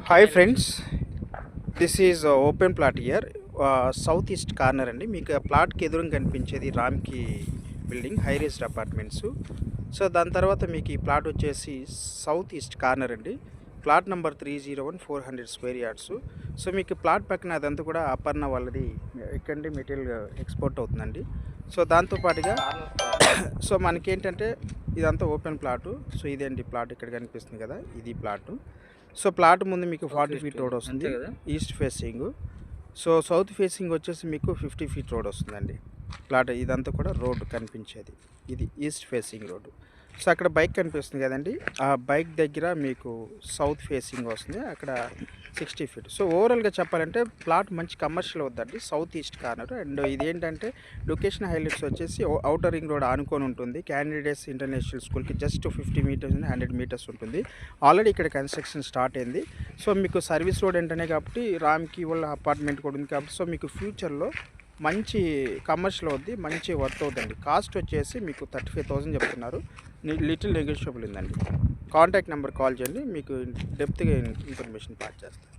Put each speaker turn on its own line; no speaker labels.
Hi friends, this is open plot year. South east corner అండి. మీకు ప్లాట్కి ఎదురుగా కనిపించేది రామ్కి building, high raised apartments. So దాని తర్వాత మీకు ఈ ప్లాట్ వచ్చేసి సౌత్ ఈస్ట్ కార్నర్ అండి. Plot number 301, 400 square yards. So మీకు ప్లాట్ పక్కన అదంతా కూడా అపర్ణ వాళ్ళది ఎక్కడి మెటీరియల్ ఎక్స్పోర్ట్ అవుతుందండి. సో దాంతోపాటుగా సో మనకేంటంటే ఇదంతా ఓపెన్ ప్లాటు. సో ఇదేంటి ప్లాట్ ఇక్కడ కనిపిస్తుంది కదా, ఇది ప్లాటు. సో ప్లాట్ ముందు మీకు 40 ఫీట్ రోడ్ వస్తుంది, east facing. So south facing వచ్చేసి మీకు 50 ఫీట్ రోడ్ వస్తుందండి. ప్లాట్ ఇదంతా కూడా రోడ్డు కనిపించేది, ఇది ఈస్ట్ ఫేసింగ్ రోడ్డు. సో అక్కడ బైక్ కనిపిస్తుంది కదండి, ఆ బైక్ దగ్గర మీకు సౌత్ ఫేసింగ్ వస్తుంది, అక్కడ 60 ఫీట్. సో ఓవరాల్గా చెప్పాలంటే ప్లాట్ మంచి కమర్షియల్ అవుతుందండి, సౌత్ ఈస్ట్ కార్నర్. అండ్ ఇదేంటంటే లొకేషన్ హైలైట్స్ వచ్చేసి అవుటర్ రింగ్ రోడ్ ఆనుకొని ఉంటుంది. క్యాండిడేట్స్ ఇంటర్నేషనల్ స్కూల్కి జస్ట్ 50 మీటర్స్ 100 మీటర్స్ ఉంటుంది. ఆల్రెడీ ఇక్కడ కన్స్ట్రక్షన్ స్టార్ట్ అయింది. సో మీకు సర్వీస్ రోడ్ ఏంటనే కాబట్టి రామ్కి వాళ్ళ అపార్ట్మెంట్ కూడా ఉంది కాబట్టి సో మీకు ఫ్యూచర్లో మంచి కమర్షియల్ అవుద్ది, మంచి వర్త్ అవుతుందండి. కాస్ట్ వచ్చేసి మీకు 35,000 చెప్తున్నారు, లిటిల్ నెగోషియబుల్ ఉందండి. కాంటాక్ట్ నెంబర్ కాల్ చేయండి, మీకు డెప్త్గా ఇన్ఫర్మేషన్ పాస్ చేస్తాను.